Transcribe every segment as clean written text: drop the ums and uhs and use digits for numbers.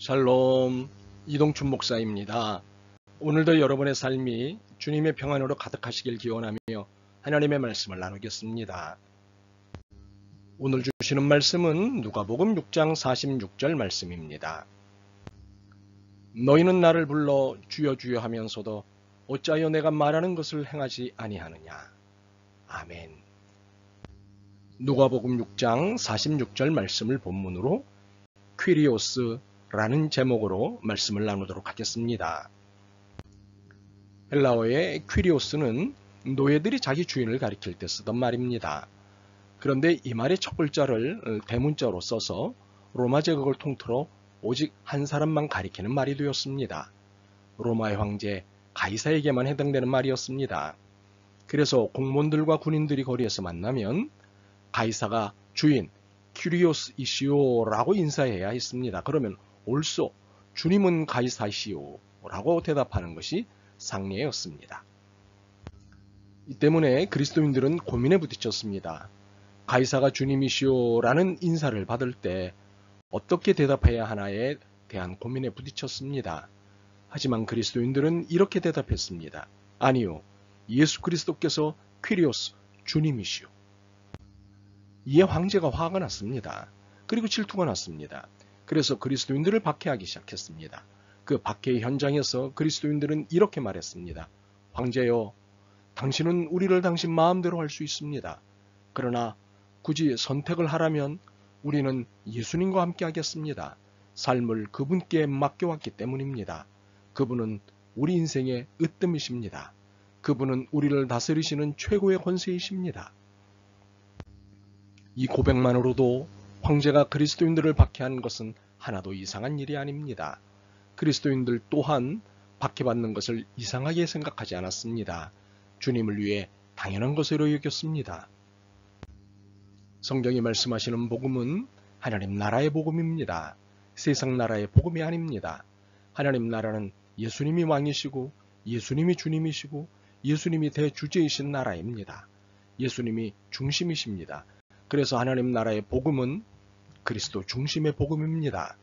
샬롬, 이동춘 목사입니다. 오늘도 여러분의 삶이 주님의 평안으로 가득하시길 기원하며 하나님의 말씀을 나누겠습니다. 오늘 주시는 말씀은 누가복음 6장 46절 말씀입니다. 너희는 나를 불러 주여 주여 하면서도 어찌하여 내가 말하는 것을 행하지 아니하느냐. 아멘. 누가복음 6장 46절 말씀을 본문으로 퀴리오스라는 제목으로 말씀을 나누도록 하겠습니다. 헬라어의 퀴리오스는 노예들이 자기 주인을 가리킬 때 쓰던 말입니다. 그런데 이 말의 첫 글자를 대문자로 써서 로마 제국을 통틀어 오직 한 사람만 가리키는 말이 되었습니다. 로마의 황제 가이사에게만 해당되는 말이었습니다. 그래서 공무원들과 군인들이 거리에서 만나면 가이사가 주인 퀴리오스이시오 라고 인사해야 했습니다. 그러면 옳소, 주님은 가이사시오 라고 대답하는 것이 상례였습니다. 이 때문에 그리스도인들은 고민에 부딪혔습니다. 가이사가 주님이시오 라는 인사를 받을 때 어떻게 대답해야 하나에 대한 고민에 부딪혔습니다. 하지만 그리스도인들은 이렇게 대답했습니다. 아니요, 예수 그리스도께서 퀴리오스, 주님이시오. 이에 황제가 화가 났습니다. 그리고 질투가 났습니다. 그래서 그리스도인들을 박해하기 시작했습니다. 그 박해의 현장에서 그리스도인들은 이렇게 말했습니다. 황제여, 당신은 우리를 당신 마음대로 할 수 있습니다. 그러나 굳이 선택을 하라면 우리는 예수님과 함께 하겠습니다. 삶을 그분께 맡겨왔기 때문입니다. 그분은 우리 인생의 으뜸이십니다. 그분은 우리를 다스리시는 최고의 권세이십니다. 이 고백만으로도 황제가 그리스도인들을 박해하는 것은 하나도 이상한 일이 아닙니다. 그리스도인들 또한 박해받는 것을 이상하게 생각하지 않았습니다. 주님을 위해 당연한 것으로 여겼습니다. 성경이 말씀하시는 복음은 하나님 나라의 복음입니다. 세상 나라의 복음이 아닙니다. 하나님 나라는 예수님이 왕이시고 예수님이 주님이시고 예수님이 대주제이신 나라입니다. 예수님이 중심이십니다. 그래서 하나님 나라의 복음은 그리스도 중심의 복음입니다.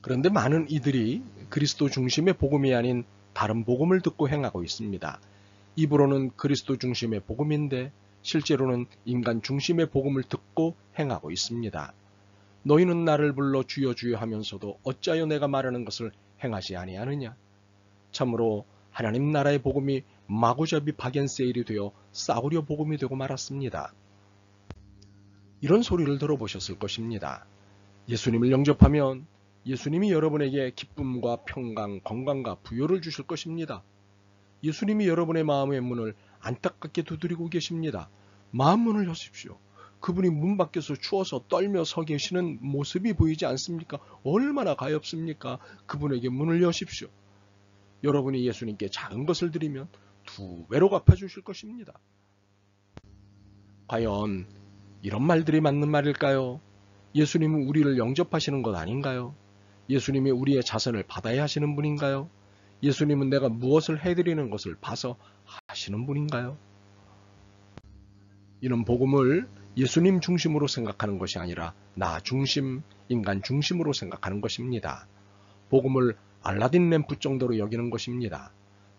그런데 많은 이들이 그리스도 중심의 복음이 아닌 다른 복음을 듣고 행하고 있습니다. 입으로는 그리스도 중심의 복음인데 실제로는 인간 중심의 복음을 듣고 행하고 있습니다. 너희는 나를 불러 주여 주여 하면서도 어찌하여 내가 말하는 것을 행하지 아니하느냐. 참으로 하나님 나라의 복음이 마구잡이 박앤세일이 되어 싸구려 복음이 되고 말았습니다. 이런 소리를 들어보셨을 것입니다. 예수님을 영접하면 예수님이 여러분에게 기쁨과 평강, 건강과 부요를 주실 것입니다. 예수님이 여러분의 마음의 문을 안타깝게 두드리고 계십니다. 마음 문을 여십시오. 그분이 문 밖에서 추워서 떨며 서 계시는 모습이 보이지 않습니까? 얼마나 가엾습니까? 그분에게 문을 여십시오. 여러분이 예수님께 작은 것을 드리면 2배로 갚아주실 것입니다. 과연 이런 말들이 맞는 말일까요? 예수님은 우리를 영접하시는 것 아닌가요? 예수님이 우리의 자선을 받아야 하시는 분인가요? 예수님은 내가 무엇을 해드리는 것을 봐서 하시는 분인가요? 이는 복음을 예수님 중심으로 생각하는 것이 아니라 나 중심, 인간 중심으로 생각하는 것입니다. 복음을 알라딘 램프 정도로 여기는 것입니다.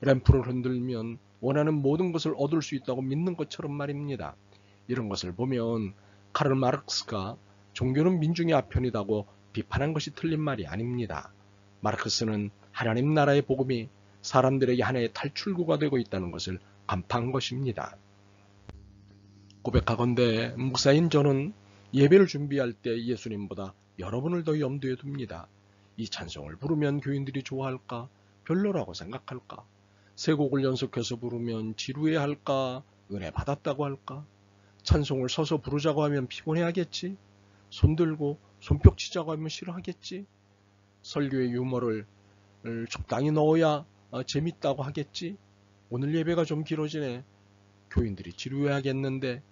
램프를 흔들면 원하는 모든 것을 얻을 수 있다고 믿는 것처럼 말입니다. 이런 것을 보면 카를 마르크스가 종교는 민중의 아편이라고 비판한 것이 틀린 말이 아닙니다. 마르크스는 하나님 나라의 복음이 사람들에게 하나의 탈출구가 되고 있다는 것을 간파한 것입니다. 고백하건대 목사인 저는 예배를 준비할 때 예수님보다 여러분을 더 염두에 둡니다. 이 찬송을 부르면 교인들이 좋아할까? 별로라고 생각할까? 세 곡을 연속해서 부르면 지루해할까? 은혜 받았다고 할까? 찬송을 서서 부르자고 하면 피곤해하겠지? 손들고 손뼉치자고 하면 싫어하겠지? 설교의 유머를 적당히 넣어야 재밌다고 하겠지? 오늘 예배가 좀 길어지네. 교인들이 지루해하겠는데.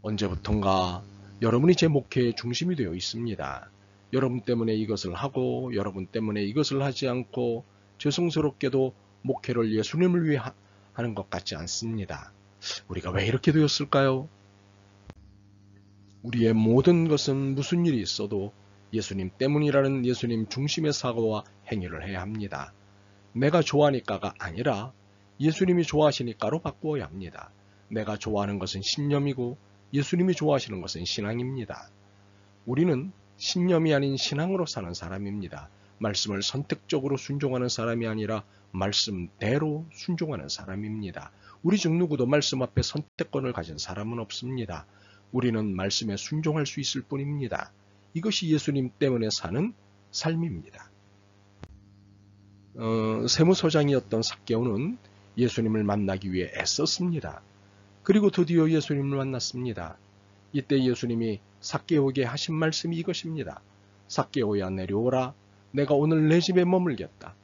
언제부턴가 여러분이 제 목회의 중심이 되어 있습니다. 여러분 때문에 이것을 하고 여러분 때문에 이것을 하지 않고 죄송스럽게도 목회를 예수님을 위해 하는 것 같지 않습니다. 우리가 왜 이렇게 되었을까요? 우리의 모든 것은 무슨 일이 있어도 예수님 때문이라는 예수님 중심의 사고와 행위를 해야 합니다. 내가 좋아하니까가 아니라 예수님이 좋아하시니까로 바꾸어야 합니다. 내가 좋아하는 것은 신념이고 예수님이 좋아하시는 것은 신앙입니다. 우리는 신념이 아닌 신앙으로 사는 사람입니다. 말씀을 선택적으로 순종하는 사람이 아니라 말씀대로 순종하는 사람입니다. 우리 중 누구도 말씀 앞에 선택권을 가진 사람은 없습니다. 우리는 말씀에 순종할 수 있을 뿐입니다. 이것이 예수님 때문에 사는 삶입니다. 세무서장이었던 삭개오는 예수님을 만나기 위해 애썼습니다. 그리고 드디어 예수님을 만났습니다. 이때 예수님이 삭개오에게 하신 말씀이 이것입니다. 삭개오야 내려오라. 내가 오늘 내 집에 머물겠다.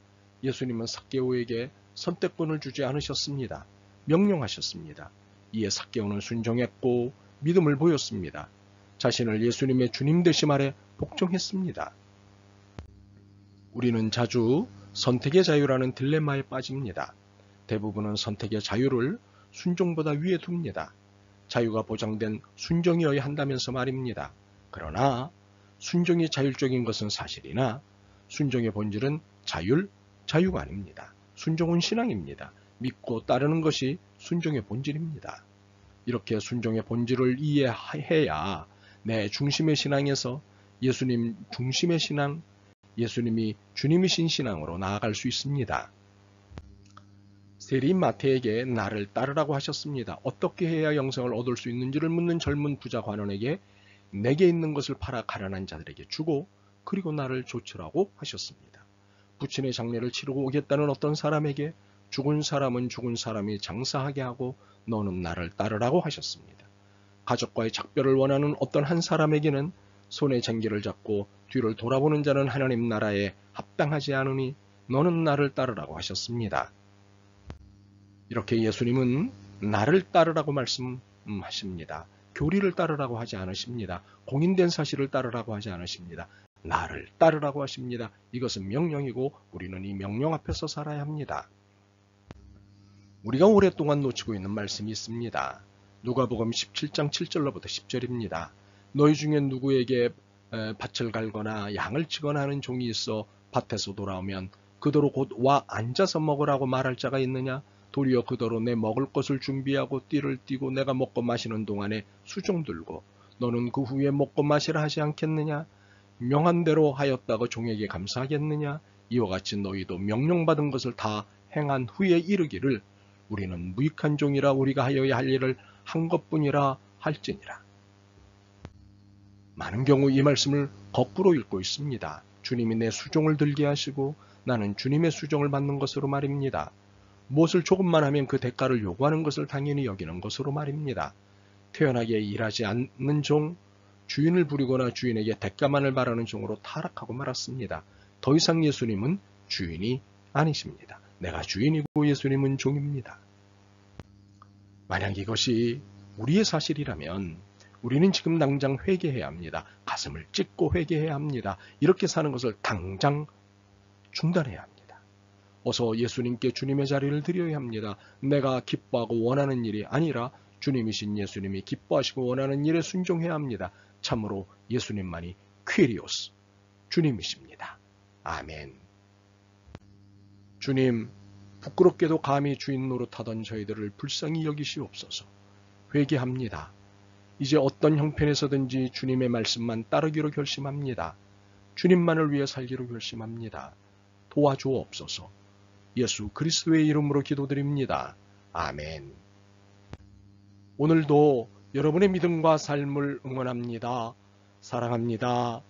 예수님은 삭개오에게 선택권을 주지 않으셨습니다. 명령하셨습니다. 이에 삭개오는 순종했고 믿음을 보였습니다. 자신을 예수님의 주님 되심 아래 복종했습니다. 우리는 자주 선택의 자유라는 딜레마에 빠집니다. 대부분은 선택의 자유를 순종보다 위에 둡니다. 자유가 보장된 순종이어야 한다면서 말입니다. 그러나 순종이 자율적인 것은 사실이나 순종의 본질은 자유가 아닙니다. 순종은 신앙입니다. 믿고 따르는 것이 순종의 본질입니다. 이렇게 순종의 본질을 이해해야 내 중심의 신앙에서 예수님 중심의 신앙, 예수님이 주님이신 신앙으로 나아갈 수 있습니다. 세리인 마태에게 나를 따르라고 하셨습니다. 어떻게 해야 영생을 얻을 수 있는지를 묻는 젊은 부자 관원에게 내게 있는 것을 팔아 가난한 자들에게 주고 그리고 나를 좇으라고 하셨습니다. 부친의 장례를 치르고 오겠다는 어떤 사람에게 죽은 사람은 죽은 사람이 장사하게 하고 너는 나를 따르라고 하셨습니다. 가족과의 작별을 원하는 어떤 한 사람에게는 손에 쟁기를 잡고 뒤를 돌아보는 자는 하나님 나라에 합당하지 않으니 너는 나를 따르라고 하셨습니다. 이렇게 예수님은 나를 따르라고 말씀하십니다. 교리를 따르라고 하지 않으십니다. 공인된 사실을 따르라고 하지 않으십니다. 나를 따르라고 하십니다. 이것은 명령이고 우리는 이 명령 앞에서 살아야 합니다. 우리가 오랫동안 놓치고 있는 말씀이 있습니다. 누가복음 17장 7절로부터 10절입니다. 너희 중에 누구에게 밭을 갈거나 양을 치거나 하는 종이 있어 밭에서 돌아오면 그대로 곧 와 앉아서 먹으라고 말할 자가 있느냐? 도리어 그대로 내 먹을 것을 준비하고 띠를 띠고 내가 먹고 마시는 동안에 수종 들고 너는 그 후에 먹고 마시라 하지 않겠느냐? 명한 대로 하였다고 종에게 감사하겠느냐? 이와 같이 너희도 명령받은 것을 다 행한 후에 이르기를 우리는 무익한 종이라 우리가 하여야 할 일을 한 것뿐이라 할지니라. 많은 경우 이 말씀을 거꾸로 읽고 있습니다. 주님이 내 수종을 들게 하시고 나는 주님의 수종을 받는 것으로 말입니다. 무엇을 조금만 하면 그 대가를 요구하는 것을 당연히 여기는 것으로 말입니다. 태연하게 일하지 않는 종, 주인을 부리거나 주인에게 대가만을 바라는 종으로 타락하고 말았습니다. 더 이상 예수님은 주인이 아니십니다. 내가 주인이고 예수님은 종입니다. 만약 이것이 우리의 사실이라면 우리는 지금 당장 회개해야 합니다. 가슴을 찢고 회개해야 합니다. 이렇게 사는 것을 당장 중단해야 합니다. 어서 예수님께 주님의 자리를 드려야 합니다. 내가 기뻐하고 원하는 일이 아니라 주님이신 예수님이 기뻐하시고 원하는 일에 순종해야 합니다. 참으로 예수님만이 퀴리오스, 주님이십니다. 아멘. 주님, 부끄럽게도 감히 주인 노릇하던 저희들을 불쌍히 여기시옵소서. 회개합니다. 이제 어떤 형편에서든지 주님의 말씀만 따르기로 결심합니다. 주님만을 위해 살기로 결심합니다. 도와주옵소서. 예수 그리스도의 이름으로 기도드립니다. 아멘. 오늘도 여러분의 믿음과 삶을 응원합니다. 사랑합니다.